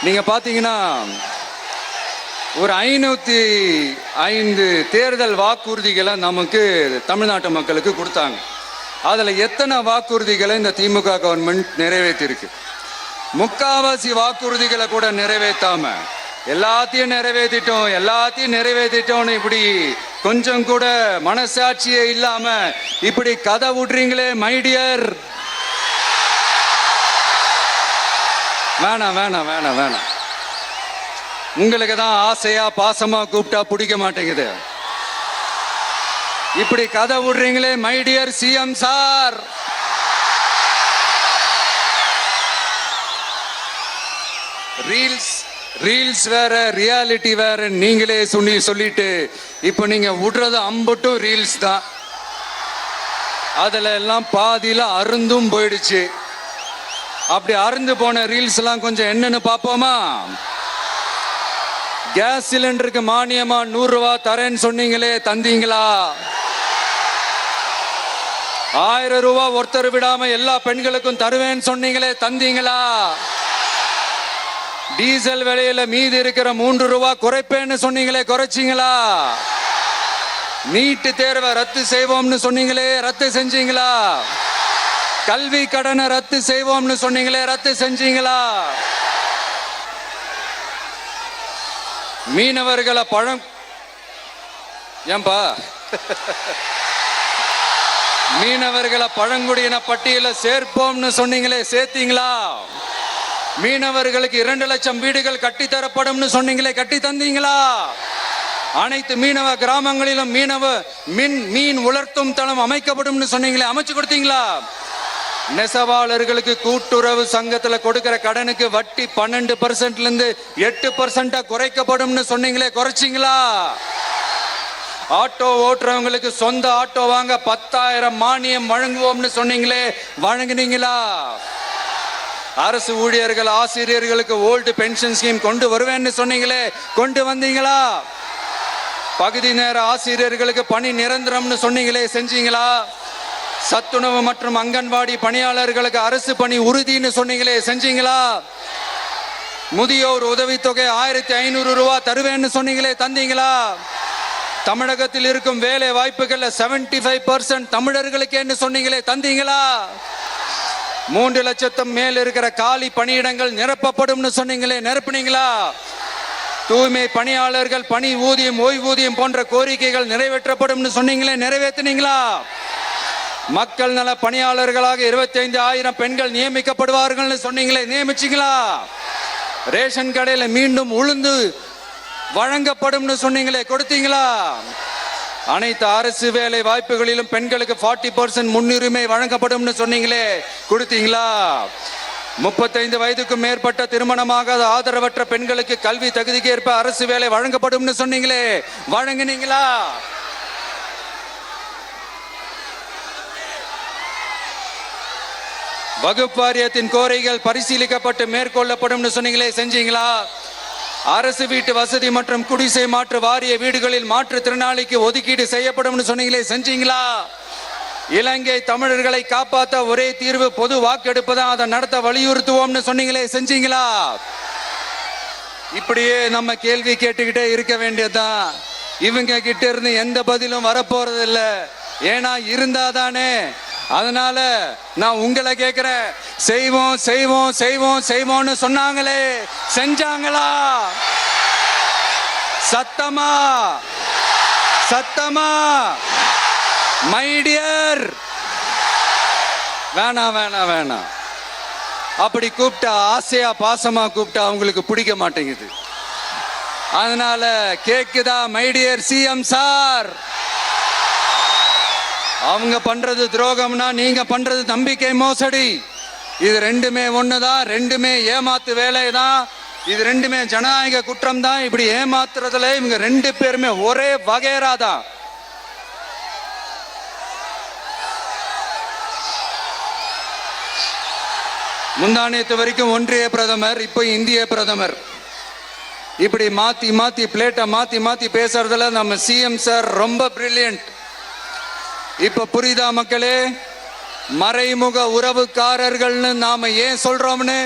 நீங்க பாத்தீங்கன்னா ஒரு 505 தேர்தல் வாக்குறுதிகளை நமக்கு தமிழ்நாட்டு மக்களுக்கு கொடுத்தாங்க. அதுல எத்தனை வாக்குறுதிகளை இந்த திமுக கவர்மெண்ட் நிறைவேற்றிருக்கு? முக்காவாசி வாக்குறுதிகளை கூட நிறைவேற்றாம எல்லாத்தையும் நிறைவேற்றிட்டோம் இப்படி கொஞ்சம் கூட மனசாட்சியே இல்லாம இப்படி கதை விடுறீங்களே மைடியர். வேணாம். உங்களுக்கு தான் ஆசையா பாசமா கூப்பிட்டா பிடிக்க மாட்டேங்குது. இப்படி கதை விடுறீங்களே மைடியர் சிஎம் சார். ரீல்ஸ் வேற, ரியாலிட்டி வேற நீங்களே சொல்லிட்டு இப்ப நீங்க விடுறது அம்பட்டும் ரீல்ஸ் தான். அதுல எல்லாம் பாதியில அருந்தும் போயிடுச்சு. அப்படி அருந்து போன ரீல்ஸ் எல்லாம் கொஞ்சம் என்னன்னு பாப்போமா? கேஸ் சிலிண்டருக்கு மானியமா 100 ரூபாய் தரேன்னு சொன்னீங்களே, தந்தீங்களா? 1000 ரூபாய் ஒருத்தர் விடாம எல்லா பெண்களுக்கும் தருவேன்னு சொன்னீங்களே, தந்தீங்களா? டீசல் விலையில மீதி இருக்கிற 3 ரூபாய் குறைப்பேன்னு சொன்னீங்களே, குறைச்சிங்களா? நீட்டு தேர்வை ரத்து செய்வோம்னு சொன்னீங்களே, ரத்து செஞ்சீங்களா? கல்வி கடனை ரத்து செய்வோம்னு சொன்னீங்களே, ரத்து செஞ்சீங்களா? மீனவர்களை மீனவர்களை பழங்குடியின பட்டியல சேர்ப்போம்னு சொன்னீங்களே, சேர்த்தீங்களா? மீனவர்களுக்கு 2 லட்சம் வீடுகள் கட்டித்தரப்படும் சொன்னீங்களே, கட்டி தந்தீங்களா? அனைத்து மீனவ கிராமங்களிலும் மீன் உலர்த்தும் தளம் அமைக்கப்படும் சொன்னீங்களே, அமைச்சு கொடுத்தீங்களா? நெசவாளர்களுக்கு கூட்டுறவு சங்கத்துல கொடுக்கிற கடனுக்கு வட்டி 12% இருந்து 8% குறைக்கப்படும் சொன்னீங்களே, குறைச்சிங்களா? ஆட்டோ ஓட்டுறவங்களுக்கு சொந்த ஆட்டோ வாங்க 10,000 மானியம் வழங்குவோம்னு சொன்னீங்களே, வழங்குனீங்களா? அரசு ஊழியர்கள் ஆசிரியர்களுக்கு ஓல்டு பென்ஷன் ஸ்கீம் கொண்டு வருவேன்னு சொன்னீங்களே, கொண்டு வந்தீங்களா? பகுதி நேர ஆசிரியர்களுக்கு பணி நிரந்தரம்னு சொன்னீங்களே, செஞ்சீங்களா? சத்துணவு மற்றும் அங்கன்வாடி பணியாளர்களுக்கு அரசு பணி உறுதின்னு சொன்னீங்களே, செஞ்சீங்களா? முதியோர் உதவித்தொகை 1500 ரூபாய் தருவேன்னு சொன்னீங்களே, தந்தீங்களா? தமிழகத்தில் இருக்கும் வேலை வாய்ப்புகள்ல 75% தமிழர்களுக்கு என்ன சொன்னீங்களே, தந்தீங்களா? 3 லட்சத்தும் மேல் இருக்கிற காலி பணியிடங்கள் நிரப்பப்படும் சொன்னீங்களே, நிரப்புனீங்களா? தூய்மை பணியாளர்கள் பணி ஊதியம், ஓய்வூதியம் போன்ற கோரிக்கைகள் நிறைவேற்றப்படும் சொன்னீங்களே, நிறைவேற்றினீங்களா? மக்கள் நல பணியாளர்களாக 25,000 பெண்கள் நியமிக்கப்படுவார்கள் சொன்னீங்களே, நியமிச்சீங்களா? ரேஷன் கடையில மீண்டும் உளுந்து வழங்கப்படும் சொன்னீங்களே, கொடுத்தீங்களா? அனைத்து அரசு வேலை வாய்ப்புகளிலும் பெண்களுக்கு 40% முன்னுரிமை வழங்கப்படும் சொன்னீங்களே, கொடுத்தீங்களா? 35 வயதுக்கும் மேற்பட்ட திருமணமாகாத ஆதரவற்ற பெண்களுக்கு கல்வி தகுதிக்கு ஏற்ப அரசு வேலை வழங்கப்படும் சொன்னீங்களே, வழங்கினீங்களா? வகுப்பு வாரியத்தின் கோரிக்கைகள் பரிசீலிக்கப்பட்டு மேற்கொள்ளப்படும் சொன்னீங்களே, செஞ்சீங்களா? அரசு வீட்டு வசதி மற்றும் குடிசை மாற்று வாரிய வீடுகளில் மாற்றுத்திறனாளிக்கு ஒதுக்கீடு செய்யப்படும் சொன்னீங்களே, செஞ்சீங்களா? இலங்கை தமிழர்களை காப்பாற்ற ஒரே தீர்வு பொது வாக்கெடுப்பு தான், அதை நடத்த வலியுறுத்துவோம்னு சொன்னீங்களே, செஞ்சீங்களா? இப்படியே நம்ம கேள்வி கேட்டுக்கிட்டே இருக்க வேண்டியதுதான். இவங்க கிட்ட இருந்து எந்த பதிலும் வரப்போறது இல்ல. ஏன்னா இருந்தாதானே. அதனால நான் உங்களை கேட்கிறேன், செய்வோம்னு சொன்னாங்களே, செஞ்சாங்களா? சத்தமா மைடியர். வேணாம். அப்படி கூப்பிட்டா, ஆசையா பாசமா கூப்பிட்டா அவங்களுக்கு பிடிக்க மாட்டேங்குது. அதனால கேக்குதா மைடியர் சிஎம் சார்? அவங்க பண்றது துரோகம்னா நீங்க பண்றது நம்பிக்கை மோசடி. இது ரெண்டுமே ஒண்ணுதான், ரெண்டுமே ஏமாத்து வேலைதான், இது ரெண்டுமே ஜனநாயக குற்றம் தான். இப்படி ஏமாத்துறதுல இவங்க 2 பேருமே ஒரே வகைரா தான். முந்தானேத்து வரைக்கும் ஒன்றிய பிரதமர், இப்போ இந்திய பிரதமர். இப்படி மாத்தி பிளேட்டை மாத்தி பேசுறதுல நம்ம சிஎம் சார் ரொம்ப பிரில்லியன்ட். இப்ப புரியுதா மக்களே? மறைமுக உறவுக்காரர்கள்னு நாம ஏன் சொல்றோம்னு?